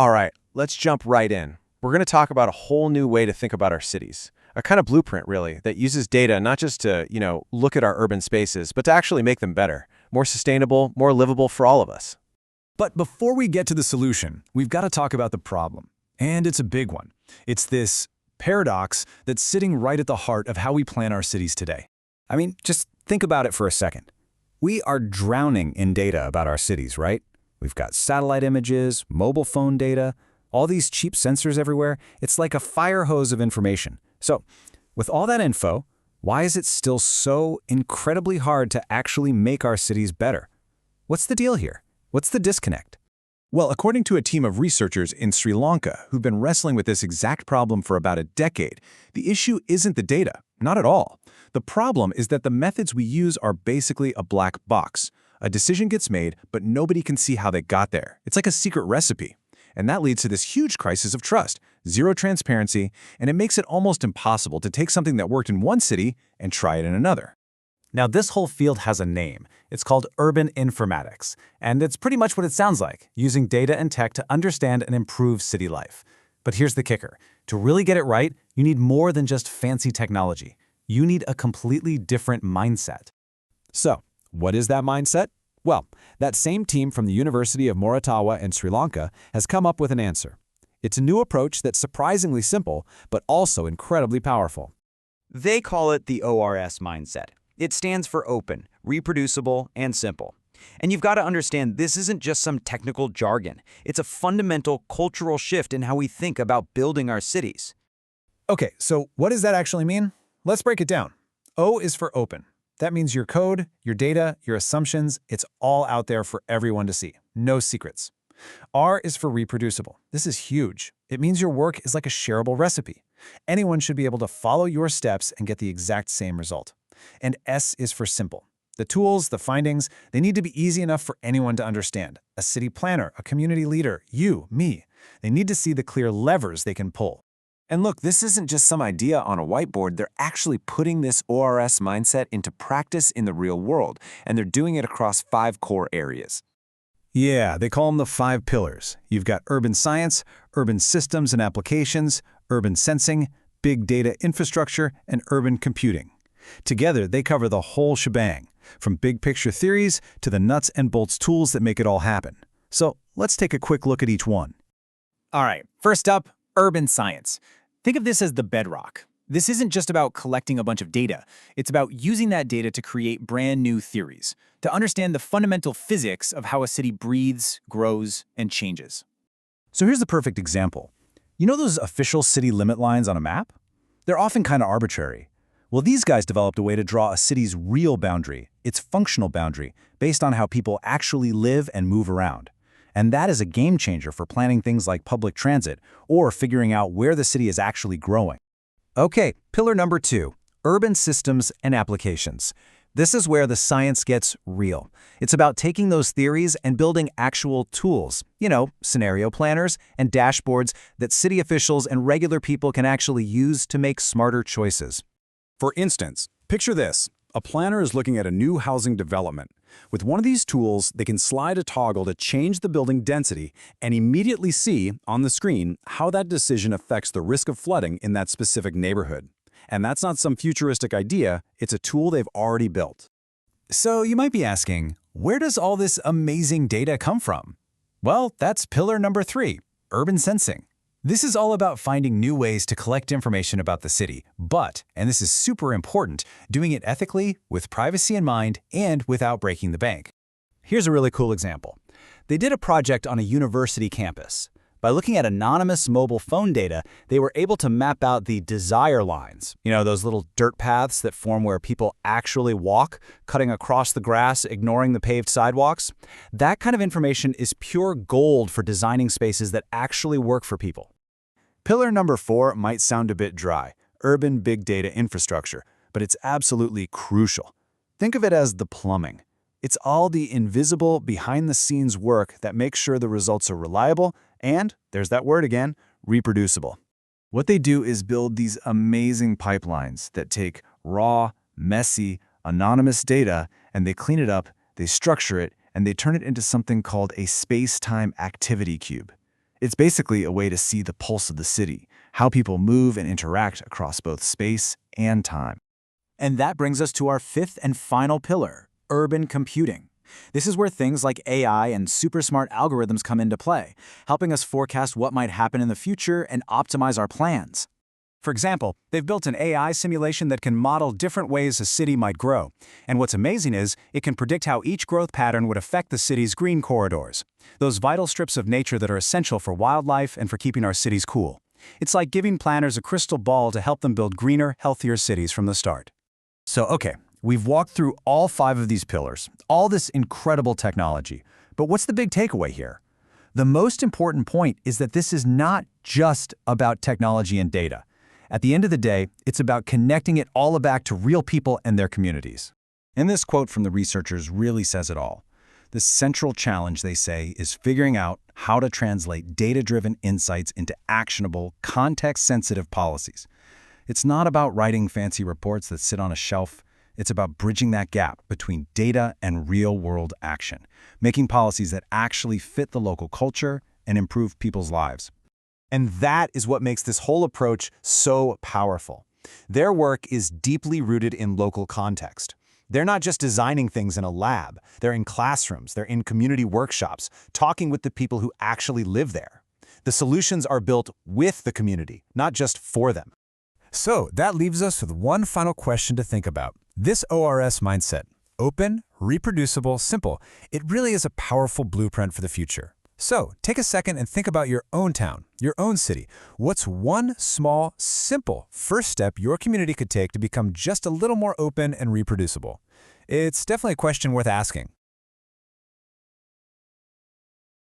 All right, let's jump right in. We're going to talk about a whole new way to think about our cities. A kind of blueprint, really, that uses data not just to, look at our urban spaces, but to actually make them better, more sustainable, more livable for all of us. But before we get to the solution, we've got to talk about the problem. And it's a big one. It's this paradox that's sitting right at the heart of how we plan our cities today. I mean, just think about it for a second. We are drowning in data about our cities, right? We've got satellite images, mobile phone data, all these cheap sensors everywhere. It's like a fire hose of information. So, with all that info, why is it still so incredibly hard to actually make our cities better? What's the deal here? What's the disconnect? Well, according to a team of researchers in Sri Lanka who've been wrestling with this exact problem for about a decade, the issue isn't the data, not at all. The problem is that the methods we use are basically a black box. A decision gets made, but nobody can see how they got there. It's like a secret recipe. And that leads to this huge crisis of trust, zero transparency, and it makes it almost impossible to take something that worked in one city and try it in another. Now, this whole field has a name. It's called urban informatics, and it's pretty much what it sounds like, using data and tech to understand and improve city life. But here's the kicker. To really get it right, you need more than just fancy technology. You need a completely different mindset. So, what is that mindset? Well, that same team from the University of Moratawa in Sri Lanka has come up with an answer. It's a new approach that's surprisingly simple, but also incredibly powerful. They call it the ORS mindset. It stands for open, reproducible, and simple. And you've got to understand this isn't just some technical jargon. It's a fundamental cultural shift in how we think about building our cities. Okay, so what does that actually mean? Let's break it down. O is for open. That means your code, your data, your assumptions, it's all out there for everyone to see. No secrets. R is for reproducible. This is huge. It means your work is like a shareable recipe. Anyone should be able to follow your steps and get the exact same result. And S is for simple. The tools, the findings, they need to be easy enough for anyone to understand. A city planner, a community leader, you, me. They need to see the clear levers they can pull. And look, this isn't just some idea on a whiteboard. They're actually putting this ORS mindset into practice in the real world, and they're doing it across 5 core areas. Yeah, they call them the 5 pillars. You've got urban science, urban systems and applications, urban sensing, big data infrastructure, and urban computing. Together, they cover the whole shebang, from big picture theories to the nuts and bolts tools that make it all happen. So let's take a quick look at each one. All right, first up, urban science. Think of this as the bedrock. This isn't just about collecting a bunch of data. It's about using that data to create brand new theories, to understand the fundamental physics of how a city breathes, grows, and changes. So here's the perfect example. You know those official city limit lines on a map? They're often kind of arbitrary. Well, these guys developed a way to draw a city's real boundary, its functional boundary, based on how people actually live and move around. And that is a game changer for planning things like public transit or figuring out where the city is actually growing. Okay, pillar number 2, urban systems and applications. This is where the science gets real. It's about taking those theories and building actual tools, scenario planners and dashboards that city officials and regular people can actually use to make smarter choices. For instance, picture this. A planner is looking at a new housing development. With one of these tools, they can slide a toggle to change the building density and immediately see on the screen how that decision affects the risk of flooding in that specific neighborhood. And that's not some futuristic idea, it's a tool they've already built. So you might be asking, where does all this amazing data come from? Well, that's pillar number 3, urban sensing. This is all about finding new ways to collect information about the city, but, and this is super important, doing it ethically, with privacy in mind, and without breaking the bank. Here's a really cool example. They did a project on a university campus. By looking at anonymous mobile phone data, they were able to map out the desire lines, those little dirt paths that form where people actually walk, cutting across the grass, ignoring the paved sidewalks. That kind of information is pure gold for designing spaces that actually work for people. Pillar number 4 might sound a bit dry, urban big data infrastructure, but it's absolutely crucial. Think of it as the plumbing. It's all the invisible, behind-the-scenes work that makes sure the results are reliable and, there's that word again, reproducible. What they do is build these amazing pipelines that take raw, messy, anonymous data, and they clean it up, they structure it, and they turn it into something called a space-time activity cube. It's basically a way to see the pulse of the city, how people move and interact across both space and time. And that brings us to our fifth and final pillar, urban computing. This is where things like AI and super smart algorithms come into play, helping us forecast what might happen in the future and optimize our plans. For example, they've built an AI simulation that can model different ways a city might grow. And what's amazing is it can predict how each growth pattern would affect the city's green corridors, those vital strips of nature that are essential for wildlife and for keeping our cities cool. It's like giving planners a crystal ball to help them build greener, healthier cities from the start. So, okay, we've walked through all 5 of these pillars, all this incredible technology. But what's the big takeaway here? The most important point is that this is not just about technology and data. At the end of the day, it's about connecting it all back to real people and their communities. And this quote from the researchers really says it all. The central challenge, they say, is figuring out how to translate data-driven insights into actionable, context-sensitive policies. It's not about writing fancy reports that sit on a shelf. It's about bridging that gap between data and real-world action, making policies that actually fit the local culture and improve people's lives. And that is what makes this whole approach so powerful. Their work is deeply rooted in local context. They're not just designing things in a lab. They're in classrooms, they're in community workshops, talking with the people who actually live there. The solutions are built with the community, not just for them. So that leaves us with one final question to think about. This ORS mindset, open, reproducible, simple, it really is a powerful blueprint for the future. So take a second and think about your own town, your own city. What's one small, simple first step your community could take to become just a little more open and reproducible? It's definitely a question worth asking.